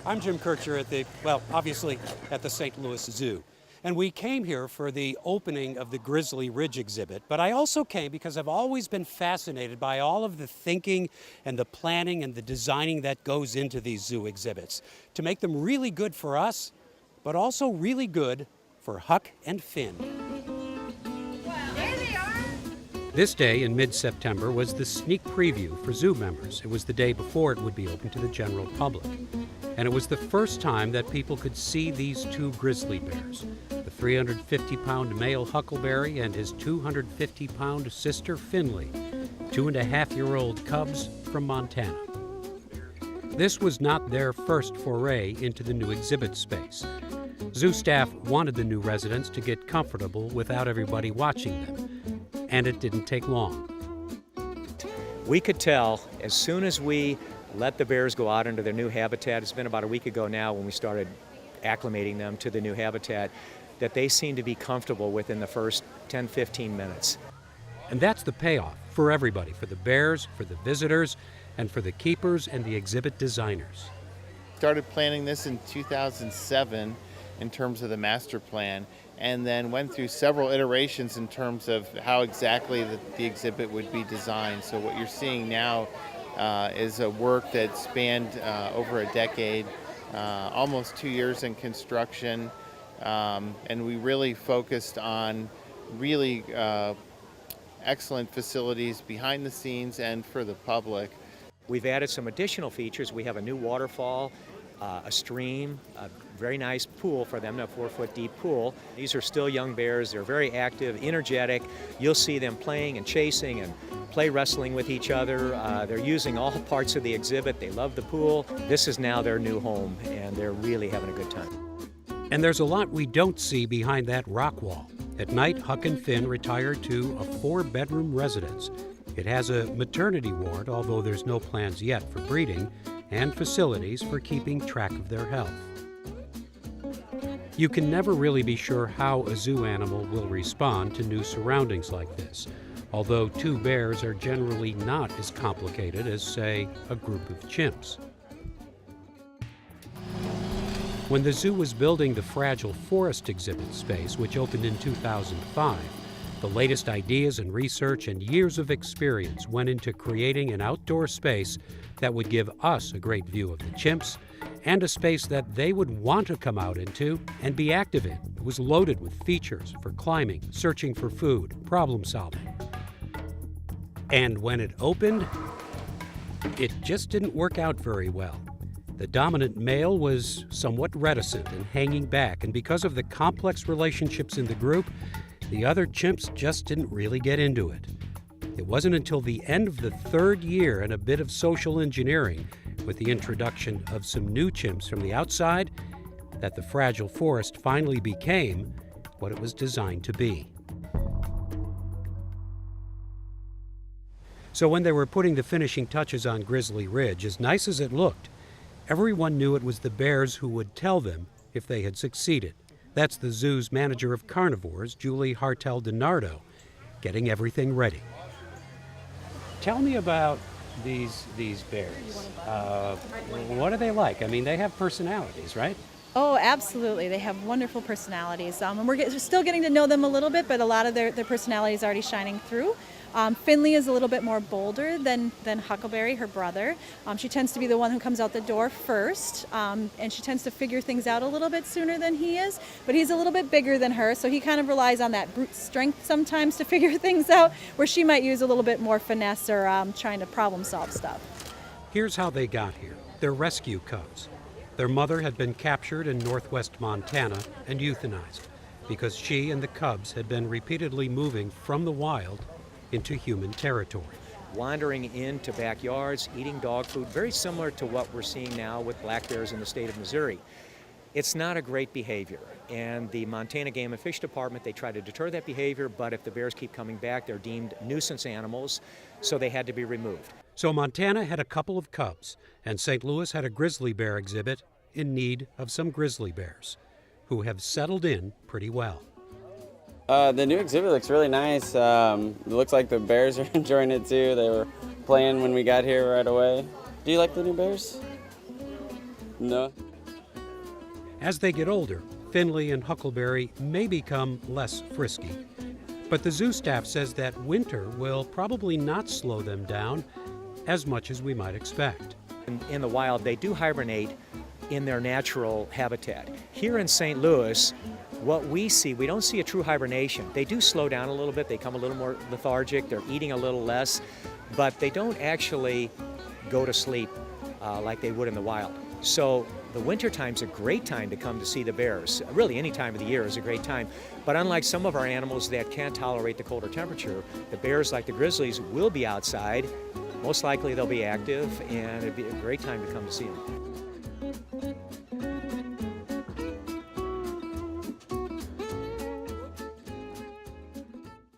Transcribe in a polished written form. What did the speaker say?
I'm Jim Kirchherr at obviously at the St. Louis Zoo. And we came here for the opening of the Grizzly Ridge exhibit, but I also came because I've always been fascinated by all of the thinking and the planning and the designing that goes into these zoo exhibits to make them really good for us, but also really good for Huck and Finn. There they are! This day in mid-September was the sneak preview for zoo members. It was the day before it would be open to the general public. And it was the first time that people could see these two grizzly bears, the 350-pound male Huckleberry and his 250-pound sister Finley, 2.5-year-old cubs from Montana. This was not their first foray into the new exhibit space. Zoo staff wanted the new residents to get comfortable without everybody watching them, and it didn't take long. We could tell as soon as we let the bears go out into their new habitat, it's been about a week ago now when we started acclimating them to the new habitat, that they seem to be comfortable within the first 10-15 minutes. And that's the payoff for everybody, for the bears, for the visitors, and for the keepers and the exhibit designers. Started planning this in 2007 in terms of the master plan, and then went through several iterations in terms of how exactly the exhibit would be designed. So what you're seeing now is a work that spanned over a decade, almost 2 years in construction, and we really focused on really excellent facilities behind the scenes and for the public. We've added some additional features. We have a new waterfall, a stream, a very nice pool for them, a 4-foot deep pool. These are still young bears. They're very active, energetic. You'll see them playing and chasing and play wrestling with each other. They're using all parts of the exhibit. They love the pool. This is now their new home, and they're really having a good time. And there's a lot we don't see behind that rock wall. At night, Huck and Finn retire to a 4-bedroom residence. It has a maternity ward, although there's no plans yet for breeding, and facilities for keeping track of their health. You can never really be sure how a zoo animal will respond to new surroundings like this, although two bears are generally not as complicated as, say, a group of chimps. When the zoo was building the Fragile Forest exhibit space, which opened in 2005, the latest ideas and research and years of experience went into creating an outdoor space that would give us a great view of the chimps and a space that they would want to come out into and be active in. It was loaded with features for climbing, searching for food, problem solving. And when it opened, it just didn't work out very well. The dominant male was somewhat reticent and hanging back, and because of the complex relationships in the group, the other chimps just didn't really get into it. It wasn't until the end of the 3rd year and a bit of social engineering, with the introduction of some new chimps from the outside, that the Fragile Forest finally became what it was designed to be. So when they were putting the finishing touches on Grizzly Ridge, as nice as it looked, everyone knew it was the bears who would tell them if they had succeeded. That's the zoo's manager of carnivores, Julie Hartel DiNardo, getting everything ready. Tell me about these bears. What are they like? I mean, they have personalities, right? Oh, absolutely. They have wonderful personalities. And we're still getting to know them a little bit, but a lot of their personality is already shining through. Finley is a little bit more bolder than Huckleberry, her brother. She tends to be the one who comes out the door first, and she tends to figure things out a little bit sooner than he is, but he's a little bit bigger than her, so he kind of relies on that brute strength sometimes to figure things out, where she might use a little bit more finesse or trying to problem solve stuff. Here's how they got here. They're rescue cubs. Their mother had been captured in northwest Montana and euthanized because she and the cubs had been repeatedly moving from the wild into human territory. Wandering into backyards, eating dog food, very similar to what we're seeing now with black bears in the state of Missouri. It's not a great behavior, and the Montana Game and Fish Department, they try to deter that behavior, but if the bears keep coming back, they're deemed nuisance animals, so they had to be removed. So Montana had a couple of cubs, and St. Louis had a grizzly bear exhibit in need of some grizzly bears, who have settled in pretty well. The new exhibit looks really nice. It looks like the bears are enjoying it too. They were playing when we got here right away. Do you like the new bears? No? As they get older, Finley and Huckleberry may become less frisky. But the zoo staff says that winter will probably not slow them down as much as we might expect. In the wild, they do hibernate in their natural habitat. Here in St. Louis, what we see, we don't see a true hibernation. They do slow down a little bit, they become a little more lethargic, they're eating a little less, but they don't actually go to sleep like they would in the wild. So the winter time's a great time to come to see the bears. Really, any time of the year is a great time. But unlike some of our animals that can't tolerate the colder temperature, the bears, like the grizzlies, will be outside. Most likely they'll be active, and it'd be a great time to come to see them.